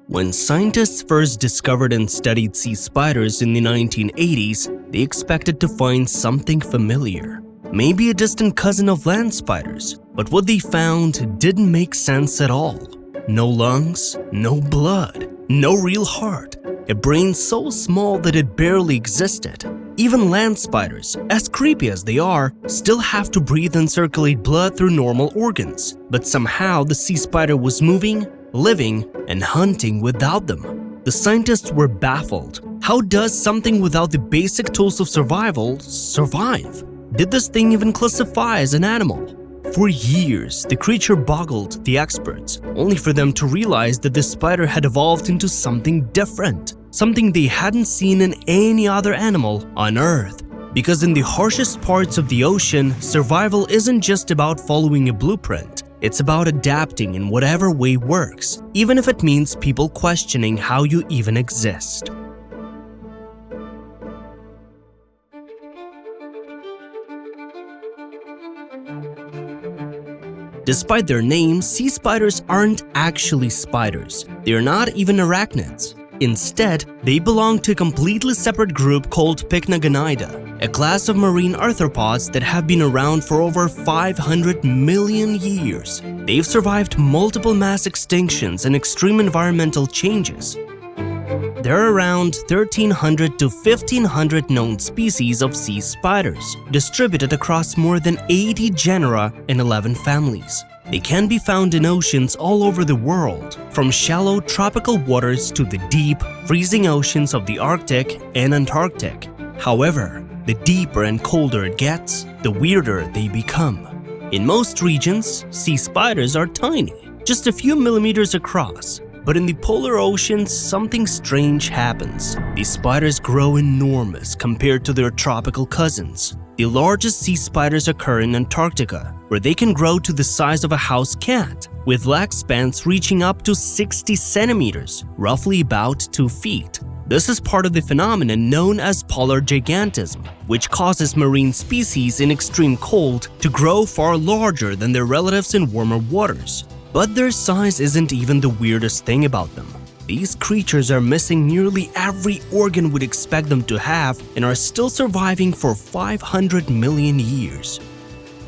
When scientists first discovered and studied sea spiders in the 1980s, they expected to find something familiar. Maybe a distant cousin of land spiders, but what they found didn't make sense at all. No lungs, no blood, no real heart, a brain so small that it barely existed. Even land spiders, as creepy as they are, still have to breathe and circulate blood through normal organs. But somehow the sea spider was moving, living, and hunting without them. The scientists were baffled. How does something without the basic tools of survival survive? Did this thing even classify as an animal? For years, the creature boggled the experts, only for them to realize that the spider had evolved into something different, something they hadn't seen in any other animal on Earth. Because in the harshest parts of the ocean, survival isn't just about following a blueprint. It's about adapting in whatever way works, even if it means people questioning how you even exist. Despite their name, sea spiders aren't actually spiders. They're not even arachnids. Instead, they belong to a completely separate group called Pycnogonida, a class of marine arthropods that have been around for over 500 million years. They've survived multiple mass extinctions and extreme environmental changes. There are around 1,300 to 1,500 known species of sea spiders, distributed across more than 80 genera and 11 families. They can be found in oceans all over the world, from shallow tropical waters to the deep, freezing oceans of the Arctic and Antarctic. However, the deeper and colder it gets, the weirder they become. In most regions, sea spiders are tiny, just a few millimeters across. But in the polar oceans, something strange happens. These spiders grow enormous compared to their tropical cousins. The largest sea spiders occur in Antarctica, where they can grow to the size of a house cat, with leg spans reaching up to 60 centimeters, roughly about 2 feet. This is part of the phenomenon known as polar gigantism, which causes marine species in extreme cold to grow far larger than their relatives in warmer waters. But their size isn't even the weirdest thing about them. These creatures are missing nearly every organ we'd expect them to have and are still surviving for 500 million years.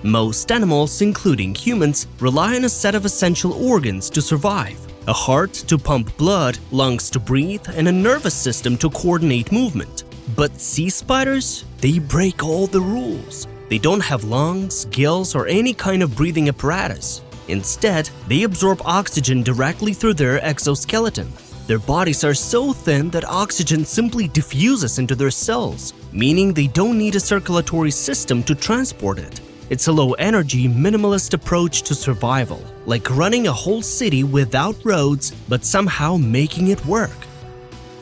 Most animals, including humans, rely on a set of essential organs to survive: a heart to pump blood, lungs to breathe, and a nervous system to coordinate movement. But sea spiders, they break all the rules. They don't have lungs, gills, or any kind of breathing apparatus. Instead, they absorb oxygen directly through their exoskeleton. Their bodies are so thin that oxygen simply diffuses into their cells, meaning they don't need a circulatory system to transport it. It's a low-energy, minimalist approach to survival, like running a whole city without roads but somehow making it work.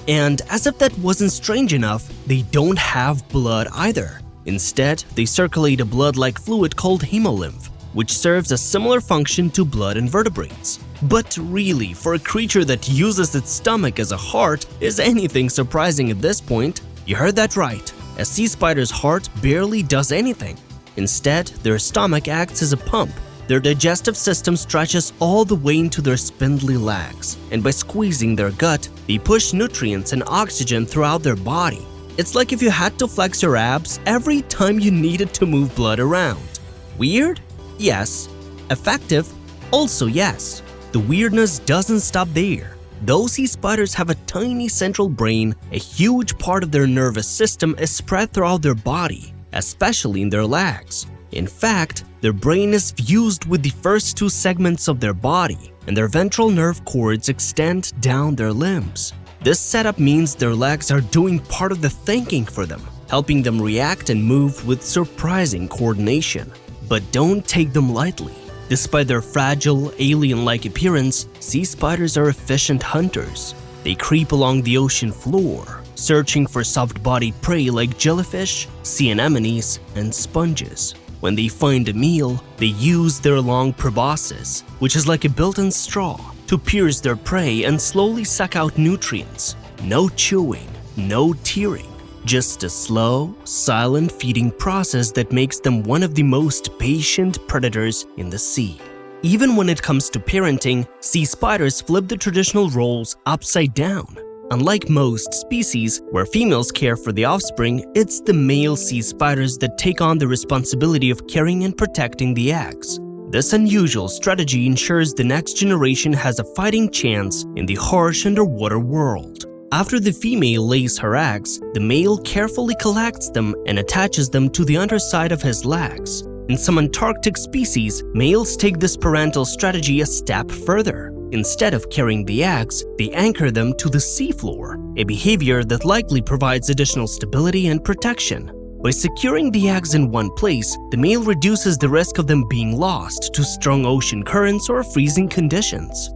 And as if that wasn't strange enough, they don't have blood either. Instead, they circulate a blood-like fluid called hemolymph, which serves a similar function to blood in vertebrates. But really, for a creature that uses its stomach as a heart, is anything surprising at this point? You heard that right. A sea spider's heart barely does anything. Instead, their stomach acts as a pump. Their digestive system stretches all the way into their spindly legs, and by squeezing their gut, they push nutrients and oxygen throughout their body. It's like if you had to flex your abs every time you needed to move blood around. Weird? Yes. Effective? Also yes. The weirdness doesn't stop there. Though sea spiders have a tiny central brain, a huge part of their nervous system is spread throughout their body, especially in their legs. In fact, their brain is fused with the first 2 segments of their body, and their ventral nerve cords extend down their limbs. This setup means their legs are doing part of the thinking for them, helping them react and move with surprising coordination. But don't take them lightly. Despite their fragile, alien-like appearance, sea spiders are efficient hunters. They creep along the ocean floor, searching for soft-bodied prey like jellyfish, sea anemones, and sponges. When they find a meal, they use their long proboscis, which is like a built-in straw, to pierce their prey and slowly suck out nutrients. No chewing, no tearing. Just a slow, silent feeding process that makes them one of the most patient predators in the sea. Even when it comes to parenting, sea spiders flip the traditional roles upside down. Unlike most species, where females care for the offspring, it's the male sea spiders that take on the responsibility of caring and protecting the eggs. This unusual strategy ensures the next generation has a fighting chance in the harsh underwater world. After the female lays her eggs, the male carefully collects them and attaches them to the underside of his legs. In some Antarctic species, males take this parental strategy a step further. Instead of carrying the eggs, they anchor them to the seafloor, a behavior that likely provides additional stability and protection. By securing the eggs in one place, the male reduces the risk of them being lost to strong ocean currents or freezing conditions.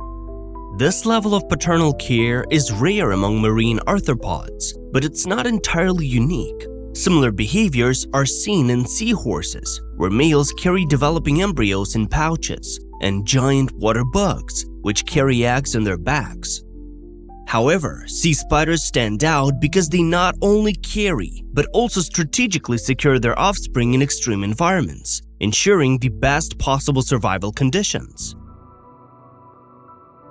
This level of paternal care is rare among marine arthropods, but it's not entirely unique. Similar behaviors are seen in seahorses, where males carry developing embryos in pouches, and giant water bugs, which carry eggs on their backs. However, sea spiders stand out because they not only carry, but also strategically secure their offspring in extreme environments, ensuring the best possible survival conditions.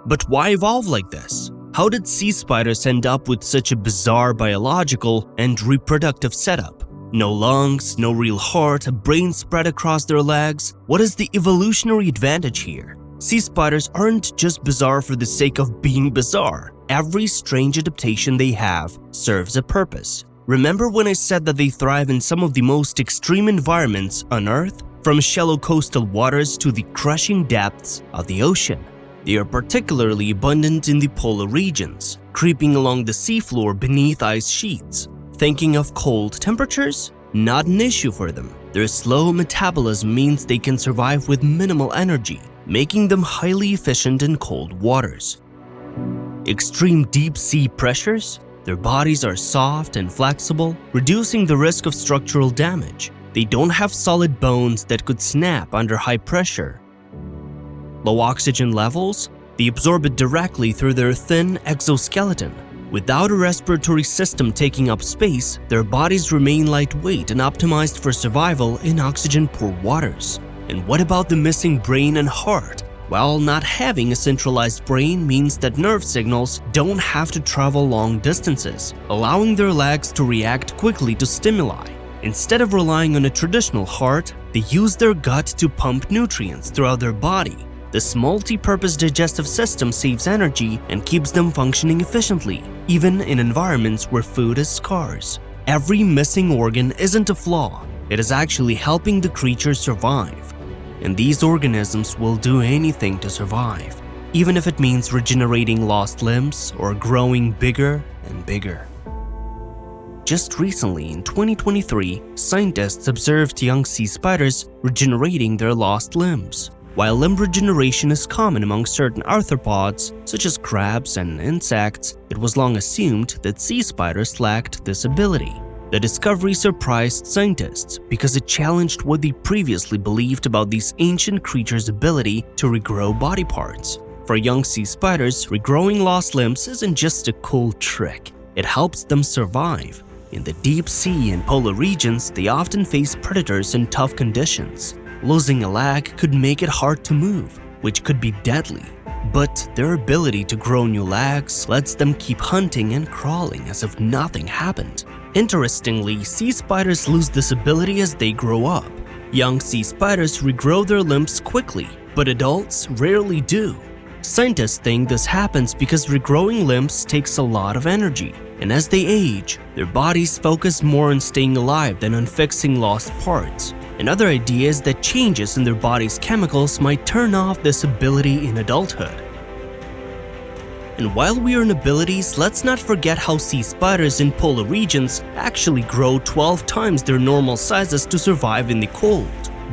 But why evolve like this? How did sea spiders end up with such a bizarre biological and reproductive setup? No lungs, no real heart, a brain spread across their legs. What is the evolutionary advantage here? Sea spiders aren't just bizarre for the sake of being bizarre. Every strange adaptation they have serves a purpose. Remember when I said that they thrive in some of the most extreme environments on Earth? From shallow coastal waters to the crushing depths of the ocean. They are particularly abundant in the polar regions, creeping along the seafloor beneath ice sheets. Thinking of cold temperatures? Not an issue for them. Their slow metabolism means they can survive with minimal energy, making them highly efficient in cold waters. Extreme deep sea pressures? Their bodies are soft and flexible, reducing the risk of structural damage. They don't have solid bones that could snap under high pressure. Low oxygen levels? They absorb it directly through their thin exoskeleton. Without a respiratory system taking up space, their bodies remain lightweight and optimized for survival in oxygen-poor waters. And what about the missing brain and heart? Well, not having a centralized brain means that nerve signals don't have to travel long distances, allowing their legs to react quickly to stimuli. Instead of relying on a traditional heart, they use their gut to pump nutrients throughout their body. This multi-purpose digestive system saves energy and keeps them functioning efficiently, even in environments where food is scarce. Every missing organ isn't a flaw, it is actually helping the creature survive. And these organisms will do anything to survive, even if it means regenerating lost limbs or growing bigger and bigger. Just recently, in 2023, scientists observed young sea spiders regenerating their lost limbs. While limb regeneration is common among certain arthropods, such as crabs and insects, it was long assumed that sea spiders lacked this ability. The discovery surprised scientists because it challenged what they previously believed about these ancient creatures' ability to regrow body parts. For young sea spiders, regrowing lost limbs isn't just a cool trick, it helps them survive. In the deep sea and polar regions, they often face predators in tough conditions. Losing a leg could make it hard to move, which could be deadly. But their ability to grow new legs lets them keep hunting and crawling as if nothing happened. Interestingly, sea spiders lose this ability as they grow up. Young sea spiders regrow their limbs quickly, but adults rarely do. Scientists think this happens because regrowing limbs takes a lot of energy, and as they age, their bodies focus more on staying alive than on fixing lost parts. Another idea is that changes in their body's chemicals might turn off this ability in adulthood. And while we are on abilities, let's not forget how sea spiders in polar regions actually grow 12 times their normal sizes to survive in the cold.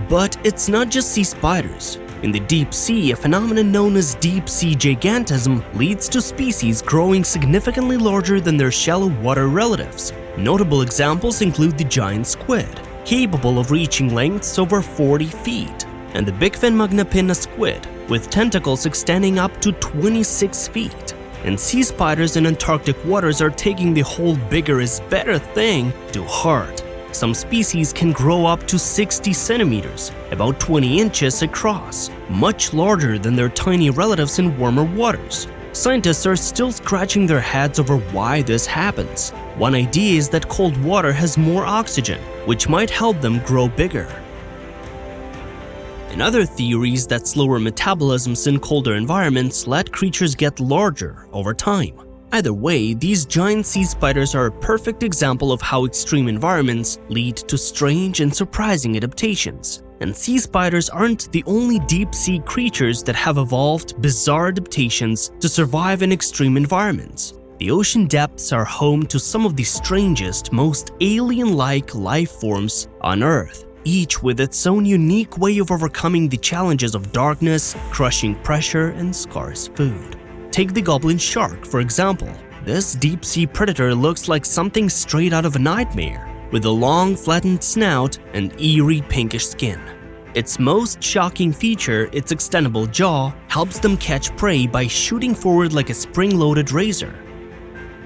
But it's not just sea spiders. In the deep sea, a phenomenon known as deep sea gigantism leads to species growing significantly larger than their shallow water relatives. Notable examples include the giant squid, capable of reaching lengths over 40 feet, and the bigfin magnapinna squid, with tentacles extending up to 26 feet. And sea spiders in Antarctic waters are taking the whole bigger is better thing to heart. Some species can grow up to 60 centimeters, about 20 inches across, much larger than their tiny relatives in warmer waters. Scientists are still scratching their heads over why this happens. One idea is that cold water has more oxygen, which might help them grow bigger. Another theory is that slower metabolisms in colder environments let creatures get larger over time. Either way, these giant sea spiders are a perfect example of how extreme environments lead to strange and surprising adaptations. And sea spiders aren't the only deep-sea creatures that have evolved bizarre adaptations to survive in extreme environments. The ocean depths are home to some of the strangest, most alien-like life forms on Earth, each with its own unique way of overcoming the challenges of darkness, crushing pressure, and scarce food. Take the goblin shark, for example. This deep-sea predator looks like something straight out of a nightmare, with a long, flattened snout and eerie pinkish skin. Its most shocking feature, its extendable jaw, helps them catch prey by shooting forward like a spring-loaded razor.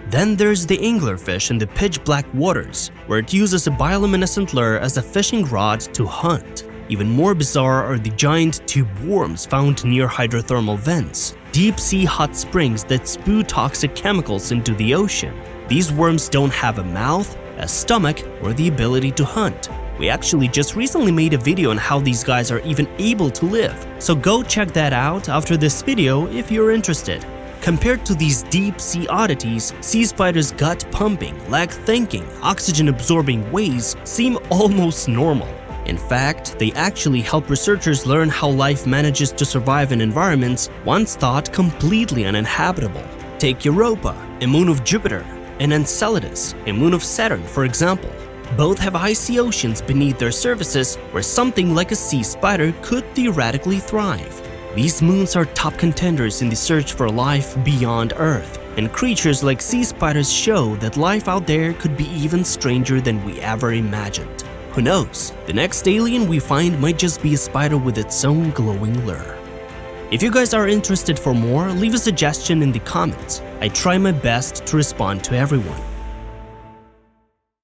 Then there's the anglerfish in the pitch-black waters, where it uses a bioluminescent lure as a fishing rod to hunt. Even more bizarre are the giant tube worms found near hydrothermal vents, deep-sea hot springs that spew toxic chemicals into the ocean. These worms don't have a mouth, a stomach, or the ability to hunt. We actually just recently made a video on how these guys are even able to live, so go check that out after this video if you're interested. Compared to these deep-sea oddities, sea spiders' gut-pumping, leg-thinking, oxygen-absorbing ways seem almost normal. In fact, they actually help researchers learn how life manages to survive in environments once thought completely uninhabitable. Take Europa, a moon of Jupiter, and Enceladus, a moon of Saturn, for example. Both have icy oceans beneath their surfaces where something like a sea spider could theoretically thrive. These moons are top contenders in the search for life beyond Earth, and creatures like sea spiders show that life out there could be even stranger than we ever imagined. Who knows, the next alien we find might just be a spider with its own glowing lure. If you guys are interested for more, leave a suggestion in the comments. I try my best to respond to everyone.